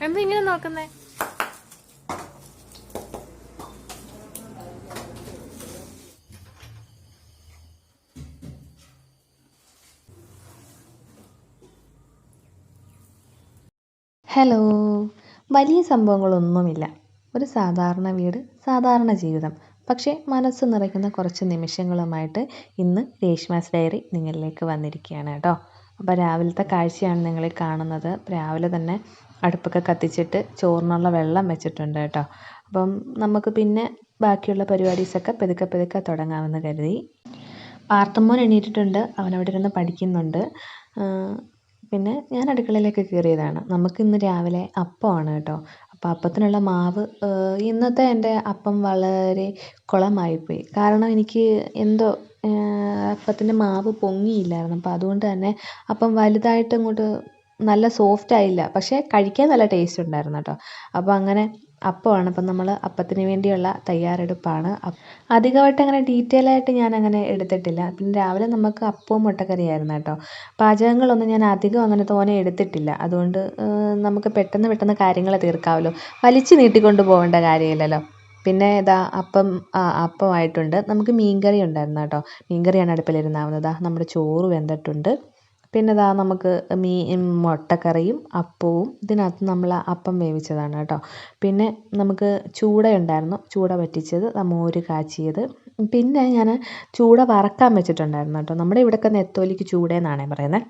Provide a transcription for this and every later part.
എന്താ ഇങ്ങനെ നോക്കുന്നേ? ഹലോ. വലിയ സംഭവങ്ങളൊന്നുമില്ല. ഒരു സാധാരണ വീട്, സാധാരണ ജീവിതം. പക്ഷേ മനസ്സ് നിറയ്ക്കുന്ന കുറച്ച് നിമിഷങ്ങളുമായിട്ട് ഇന്ന് രേഷ്മാസ് ഡയറി നിങ്ങളിലേക്ക് വന്നിരിക്കുകയാണ് കേട്ടോ. അപ്പോൾ രാവിലത്തെ കാഴ്ചയാണ് നിങ്ങൾ കാണുന്നത്. രാവിലെ തന്നെ അടുപ്പൊക്കെ കത്തിച്ചിട്ട് ചോറിനുള്ള വെള്ളം വെച്ചിട്ടുണ്ട് കേട്ടോ. അപ്പം നമുക്ക് പിന്നെ ബാക്കിയുള്ള പരിപാടീസൊക്കെ പെതുക്കെ പെതുക്കെ തുടങ്ങാമെന്ന് കരുതി. പാർത്തമ്മോൻ എണീറ്റിട്ടുണ്ട്. അവനവിടെ ഇരുന്ന് പഠിക്കുന്നുണ്ട്. പിന്നെ ഞാൻ അടുക്കളയിലേക്ക് കയറിയതാണ്. നമുക്കിന്ന് രാവിലെ അപ്പമാണ് കേട്ടോ. അപ്പോൾ അപ്പത്തിനുള്ള മാവ്, ഇന്നത്തെ എൻ്റെ അപ്പം വളരെ കുളമായിപ്പോയി. കാരണം എനിക്ക് എന്തോ അപ്പത്തിൻ്റെ മാവ് പൊങ്ങിയില്ലായിരുന്നു. അപ്പോൾ അതുകൊണ്ട് തന്നെ അപ്പം വലുതായിട്ട് അങ്ങോട്ട് നല്ല സോഫ്റ്റ് ആയില്ല. പക്ഷേ കഴിക്കാൻ നല്ല ടേസ്റ്റ് ഉണ്ടായിരുന്നു കേട്ടോ. അപ്പോൾ അങ്ങനെ അപ്പമാണ്. അപ്പം നമ്മൾ അപ്പത്തിന് വേണ്ടിയുള്ള തയ്യാറെടുപ്പാണ്. അധികമായിട്ട് അങ്ങനെ ഡീറ്റെയിൽ ആയിട്ട് ഞാൻ അങ്ങനെ എടുത്തിട്ടില്ല. പിന്നെ രാവിലെ നമുക്ക് അപ്പവും മുട്ടക്കറിയായിരുന്നു കേട്ടോ. പാചകങ്ങളൊന്നും ഞാൻ അധികം അങ്ങനെ തോനെ എടുത്തിട്ടില്ല. അതുകൊണ്ട് നമുക്ക് പെട്ടെന്ന് കാര്യങ്ങൾ തീർക്കാമല്ലോ. വലിച്ചു നീട്ടിക്കൊണ്ട് പോകേണ്ട കാര്യമില്ലല്ലോ. പിന്നെ ഇതാ അപ്പമായിട്ടുണ്ട്. നമുക്ക് മീൻകറി ഉണ്ടായിരുന്നു കേട്ടോ. മീൻകറിയാണ് അടുപ്പിലിരുന്നാവുന്നത്. നമ്മുടെ ചോറ് വെന്തിട്ടുണ്ട്. പിന്നെ ഇതാ നമുക്ക് മുട്ടക്കറിയും അപ്പവും ഇതിനകത്ത് നമ്മൾ അപ്പം വേവിച്ചതാണ് കേട്ടോ. പിന്നെ നമുക്ക് ചൂടയുണ്ടായിരുന്നു. ചൂട വറ്റിച്ചത്, മോര് കാച്ചിയത്. പിന്നെ ഞാൻ ചൂട വറക്കാൻ വെച്ചിട്ടുണ്ടായിരുന്നു കേട്ടോ. നമ്മുടെ ഇവിടെയൊക്കെ നെത്തോലിക്ക് ചൂടയെന്നാണേ പറയുന്നത്.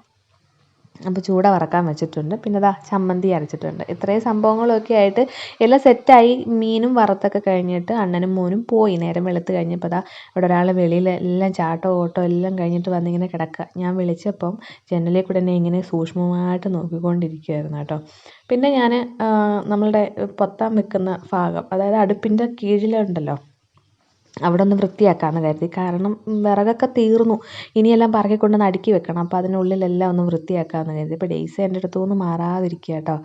അപ്പോൾ ചൂട വറക്കാൻ വെച്ചിട്ടുണ്ട്. പിന്നെ ഇതാ ചമ്മന്തി അരച്ചിട്ടുണ്ട്. ഇത്രയും സംഭവങ്ങളൊക്കെ ആയിട്ട് എല്ലാം സെറ്റായി. മീനും വറുത്തൊക്കെ കഴിഞ്ഞിട്ട് അണ്ണനും മോനും പോയി. നേരം വെളുത്ത് കഴിഞ്ഞപ്പോൾ ഇതാ ഇവിടെ ഒരാൾ വെളിയിൽ എല്ലാം ചാട്ടോ ഓട്ടോ എല്ലാം കഴിഞ്ഞിട്ട് വന്നിങ്ങനെ കിടക്കുക. ഞാൻ വിളിച്ചപ്പം ജനലിൽ കൂടെ എന്നെ ഇങ്ങനെ സൂക്ഷ്മമായിട്ട് നോക്കിക്കൊണ്ടിരിക്കുകയായിരുന്നു കേട്ടോ. പിന്നെ ഞാൻ നമ്മളുടെ പൊത്താൻ വെക്കുന്ന ഭാഗം, അതായത് അടുപ്പിൻ്റെ കീഴിലുണ്ടല്ലോ, അവിടെ ഒന്ന് വൃത്തിയാക്കാമെന്ന് കരുതി. കാരണം വിറകൊക്കെ തീർന്നു. ഇനിയെല്ലാം പറക്കി കൊണ്ടുവന്ന് അടുക്കി വെക്കണം. അപ്പോൾ അതിനുള്ളിലെല്ലാം ഒന്ന് വൃത്തിയാക്കാമെന്ന് കരുതി. ഇപ്പോൾ ഡെയ്സി എൻ്റെ അടുത്തുനിന്ന് മാറാതിരിക്കുക കേട്ടോ.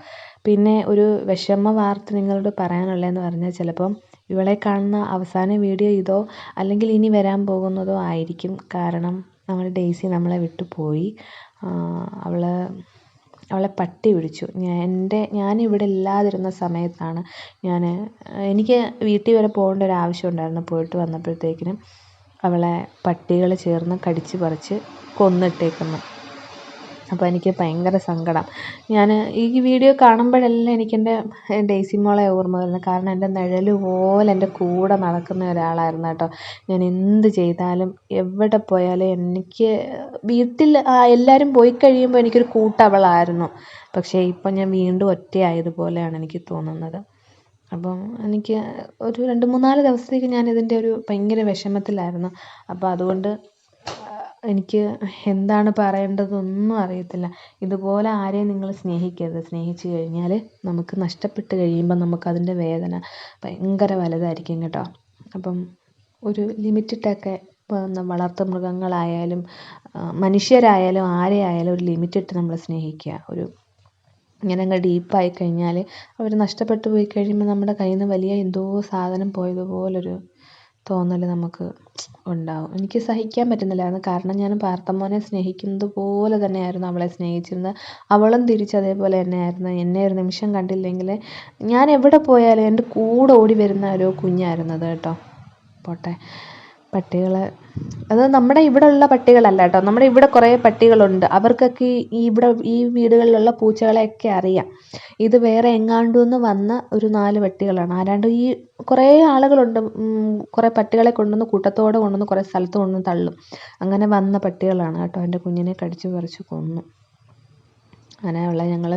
പിന്നെ ഒരു വിഷമ വാർത്ത നിങ്ങളോട് പറയാനുള്ളതെന്ന് പറഞ്ഞാൽ, ചിലപ്പം ഇവളെ കാണുന്ന അവസാന വീഡിയോ ഇതോ അല്ലെങ്കിൽ ഇനി വരാൻ പോകുന്നതോ ആയിരിക്കും. കാരണം നമ്മുടെ ഡെയ്സി നമ്മളെ വിട്ടു പോയി. അവളെ പട്ടി പിടിച്ചു. ഞാനിവിടെ ഇല്ലാതിരുന്ന സമയത്താണ് എനിക്ക് വീട്ടിൽ വരെ പോകേണ്ട ഒരു ആവശ്യം ഉണ്ടായിരുന്നു. പോയിട്ട് വന്നപ്പോഴത്തേക്കിനും അവളെ പട്ടികൾ ചേർന്ന് കടിച്ച് പറിച്ച് കൊന്നിട്ടേക്കുന്നു. അപ്പോൾ എനിക്ക് ഭയങ്കര സങ്കടം. ഞാൻ ഈ വീഡിയോ കാണുമ്പോഴെല്ലാം എനിക്കെൻ്റെ ഡെയ്സി മോളെ ഓർമ്മ വരുന്നത്. കാരണം എൻ്റെ നിഴൽ പോലെ എൻ്റെ കൂടെ നടക്കുന്ന ഒരാളായിരുന്നു കേട്ടോ. ഞാൻ എന്ത് ചെയ്താലും എവിടെ പോയാലും എനിക്ക് വീട്ടിൽ എല്ലാവരും പോയി കഴിയുമ്പോൾ എനിക്കൊരു കൂട്ടവളായിരുന്നു. പക്ഷേ ഇപ്പം ഞാൻ വീണ്ടും ഒറ്റയായതുപോലെയാണ് എനിക്ക് തോന്നുന്നത്. അപ്പം എനിക്ക് ഒരു 2-3-4 ദിവസത്തേക്ക് ഞാൻ ഇതിൻ്റെ ഒരു ഭയങ്കര വിഷമത്തിലായിരുന്നു. അപ്പോൾ അതുകൊണ്ട് എനിക്ക് എന്താണ് പറയേണ്ടതൊന്നും അറിയത്തില്ല. ഇതുപോലെ ആരെയും നിങ്ങൾ സ്നേഹിക്കരുത്. സ്നേഹിച്ചു കഴിഞ്ഞാൽ നമുക്ക് നഷ്ടപ്പെട്ട് കഴിയുമ്പോൾ നമുക്കതിൻ്റെ വേദന ഭയങ്കര വലുതായിരിക്കും കേട്ടോ. അപ്പം ഒരു ലിമിറ്റിട്ടൊക്കെ വളർത്തു മൃഗങ്ങളായാലും മനുഷ്യരായാലും ആരെയായാലും ഒരു ലിമിറ്റിട്ട് നമ്മൾ സ്നേഹിക്കുക. ഇങ്ങനെ അങ്ങ് ഡീപ്പായി കഴിഞ്ഞാൽ അവർ നഷ്ടപ്പെട്ടു പോയി കഴിയുമ്പോൾ നമ്മുടെ കയ്യിൽ നിന്ന് വലിയ എന്തോ സാധനം പോയതുപോലൊരു തോന്നൽ നമുക്ക് ഉണ്ടാവും. എനിക്ക് സഹിക്കാൻ പറ്റുന്നില്ലായിരുന്നു. കാരണം ഞാൻ പാർത്തമ്മോനെ സ്നേഹിക്കുന്നത് പോലെ തന്നെയായിരുന്നു അവളെ സ്നേഹിച്ചിരുന്നത്. അവളും തിരിച്ചതേപോലെ തന്നെയായിരുന്നു. എന്നെ ഒരു നിമിഷം കണ്ടില്ലെങ്കിൽ ഞാൻ എവിടെ പോയാലും എൻ്റെ കൂടെ ഓടി വരുന്ന ഒരു കുഞ്ഞായിരുന്നു അത് കേട്ടോ. പോട്ടെ, പട്ടികൾ അത് നമ്മുടെ ഇവിടെ ഉള്ള പട്ടികളല്ല കേട്ടോ. നമ്മുടെ ഇവിടെ കുറേ പട്ടികളുണ്ട്. അവർക്കൊക്കെ ഈ വീടുകളിലുള്ള പൂച്ചകളെയൊക്കെ അറിയാം. ഇത് വേറെ എങ്ങാണ്ടുനിന്ന് വന്ന ഒരു 4 പട്ടികളാണ്. ആരാണ്ട് ഈ കുറേ ആളുകളുണ്ട്. കുറേ പട്ടികളെ കൊണ്ടുവന്ന് കൂട്ടത്തോടെ കൊണ്ടുവന്ന് കുറേ സ്ഥലത്ത് കൊണ്ടുവന്ന് തള്ളും. അങ്ങനെ വന്ന പട്ടികളാണ് കേട്ടോ. എൻ്റെ കുഞ്ഞിനെ കടിച്ചു പറിച്ച് കൊന്നു. അങ്ങനെയുള്ള ഞങ്ങൾ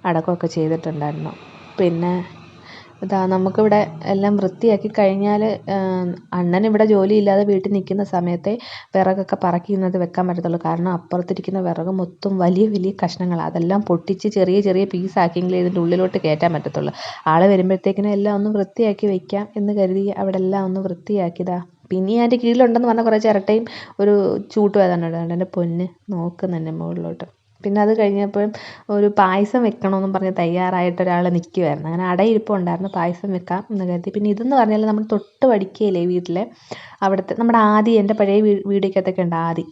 അടക്കമൊക്കെ ചെയ്തിട്ടുണ്ടായിരുന്നു. പിന്നെ ഇതാ നമുക്കിവിടെ എല്ലാം വൃത്തിയാക്കി കഴിഞ്ഞാൽ അണ്ണനിവിടെ ജോലിയില്ലാതെ വീട്ടിൽ നിൽക്കുന്ന സമയത്തെ വിറകൊക്കെ പറക്കി ഇന്നത് വെക്കാൻ പറ്റത്തുള്ളൂ. കാരണം അപ്പുറത്തിരിക്കുന്ന വിറക് മൊത്തം വലിയ വലിയ കഷ്ണങ്ങളാണ്. അതെല്ലാം പൊട്ടിച്ച് ചെറിയ ചെറിയ പീസാക്കിയെങ്കിലേ ഇതിൻ്റെ ഉള്ളിലോട്ട് കയറ്റാൻ പറ്റത്തുള്ളൂ. ആൾ വരുമ്പോഴത്തേക്കിനും എല്ലാം ഒന്ന് വൃത്തിയാക്കി വെക്കാം എന്ന് കരുതി അവിടെ എല്ലാം ഒന്ന് വൃത്തിയാക്കിയതാ. പിന്നെ അതിൻ്റെ കീഴിലുണ്ടെന്ന് പറഞ്ഞാൽ കുറേ ചിരട്ടയും ഒരു ചൂട്ടും ഏതാണ്ട് എൻ്റെ പൊന്ന് നോക്കുന്നെന്നെ മുകളിലോട്ട്. പിന്നെ അത് കഴിഞ്ഞപ്പോഴും ഒരു പായസം വെക്കണമെന്നും പറഞ്ഞ് തയ്യാറായിട്ട് ഒരാൾ നിൽക്കുമായിരുന്നു. അങ്ങനെ അടയിരിപ്പുണ്ടായിരുന്നു. പായസം വെക്കാം എന്ന് കരുതി. പിന്നെ ഇതെന്ന് പറഞ്ഞാൽ നമ്മൾ തൊട്ട് പഠിക്കുകയില്ലേ വീട്ടിലെ അവിടുത്തെ നമ്മുടെ ആദി, എൻ്റെ പഴയ വീടിക്കകത്തൊക്കെ ഉണ്ട് ആദി.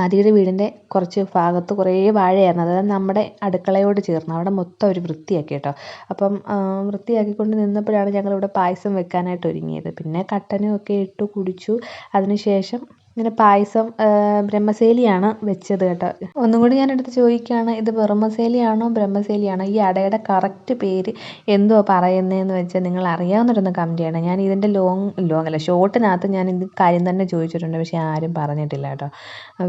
ആദിയുടെ വീടിൻ്റെ കുറച്ച് ഭാഗത്ത് കുറേ വാഴയായിരുന്നു. അതായത് നമ്മുടെ അടുക്കളയോട് ചേർന്ന് അവിടെ മൊത്തം അവർ വൃത്തിയാക്കി കേട്ടോ. അപ്പം വൃത്തിയാക്കിക്കൊണ്ട് നിന്നപ്പോഴാണ് ഞങ്ങളിവിടെ പായസം വെക്കാനായിട്ട് ഒരുങ്ങിയത്. പിന്നെ കട്ടനും ഒക്കെ ഇട്ടു കുടിച്ചു. അതിനുശേഷം ഇങ്ങനെ പായസം ബ്രഹ്മസേലിയാണ് വെച്ചത് കേട്ടോ. ഒന്നും കൂടി ഞാനെടുത്ത് ചോദിക്കുകയാണ്, ഇത് ബ്രഹ്മസേലിയാണോ ബ്രഹ്മസേലിയാണോ? ഈ അടയുടെ കറക്റ്റ് പേര് എന്തുവാ പറയുന്നതെന്ന് വെച്ചാൽ നിങ്ങൾ അറിയാവുന്നവരൊന്ന് കമൻറ്റ് ചെയ്യണം. ഞാൻ ഇതിൻ്റെ ലോങ് അല്ല ഷോർട്ടിനകത്ത് ഞാൻ ഇത് കാര്യം തന്നെ ചോദിച്ചിട്ടുണ്ട്, പക്ഷേ ആരും പറഞ്ഞിട്ടില്ല കേട്ടോ.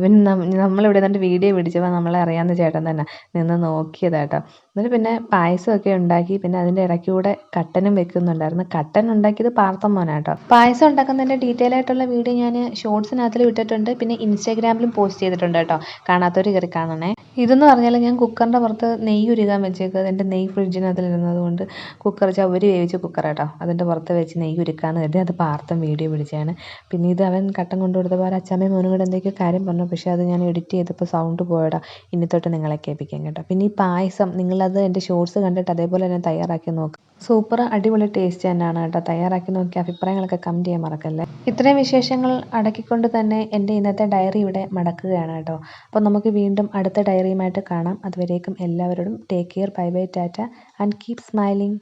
പിന്നെ നമ്മളിവിടെ നിന്നിട്ട് വീഡിയോ പിടിച്ചപ്പോൾ നമ്മളെ അറിയാവുന്ന ചേട്ടൻ തന്നെ നിന്ന് നോക്കിയതാട്ടോ. എന്നിട്ട് പിന്നെ പായസമൊക്കെ ഉണ്ടാക്കി. പിന്നെ അതിൻ്റെ ഇടയ്ക്കൂടെ കട്ടനും വെക്കുന്നുണ്ടായിരുന്നു. കട്ടൻ ഉണ്ടാക്കിയത് പാർത്ഥൻ മോനാട്ടോ. പായസം ഉണ്ടാക്കുന്നതിൻ്റെ ഡീറ്റെയിൽ ആയിട്ടുള്ള വീഡിയോ ഞാൻ ഷോർട്സിനകത്തിൽ ഇട്ടിട്ടുണ്ട്. പിന്നെ ഇൻസ്റ്റാഗ്രാമിലും പോസ്റ്റ് ചെയ്തിട്ടുണ്ട് കേട്ടോ. കാണാത്തവർ കയറി കാണണേ. ഇതെന്ന് പറഞ്ഞാൽ ഞാൻ കുക്കറിൻ്റെ പുറത്ത് നെയ്യ് ഉരുകാൻ വെച്ചേക്കുക. എൻ്റെ നെയ്യ് ഫ്രിഡ്ജിനകത്തിൽ ഇരുന്നത് കൊണ്ട് കുക്കർ ചവര് വേവിച്ച കുക്കർ കേട്ടോ. അതിൻ്റെ പുറത്ത് വെച്ച് നെയ്യ് ഉരുക്കാമെന്ന് കരുതി അത് പാർത്ഥൻ വീഡിയോ പിടിച്ചതാണ്. പിന്നെ ഇത് അവൻ കട്ടൻ കൊണ്ടു കൊടുത്തപ്പോൾ അവർ അച്ഛമ്മയും മോനും കൂടെ എന്തൊക്കെയോ കാര്യം പറഞ്ഞു. പക്ഷേ അത് ഞാൻ എഡിറ്റ് ചെയ്തപ്പോൾ സൗണ്ട് പോയടാ. ഇനി തൊട്ട് നിങ്ങളെ കേൾപ്പിക്കാം കേട്ടോ. പിന്നെ ഈ പായസം നിങ്ങളത് എൻ്റെ ഷോർട്സ് കണ്ടിട്ട് അതേപോലെ തന്നെ തയ്യാറാക്കി നോക്കുക. സൂപ്പർ അടിപൊളി ടേസ്റ്റ് തന്നെയാണ് കേട്ടോ. തയ്യാറാക്കി നോക്കി അഭിപ്രായങ്ങളൊക്കെ കമൻറ്റ് ചെയ്യാൻ മറക്കല്ലേ. ഇത്രയും വിശേഷങ്ങൾ അടക്കിക്കൊണ്ട് തന്നെ എൻ്റെ ഇന്നത്തെ ഡയറി ഇവിടെ മടക്കുകയാണ് കേട്ടോ. അപ്പോൾ നമുക്ക് വീണ്ടും അടുത്ത ഡയറിയുമായിട്ട് കാണാം. അതുവരേക്കും എല്ലാവരോടും take care, bye bye, Tata and keep smiling.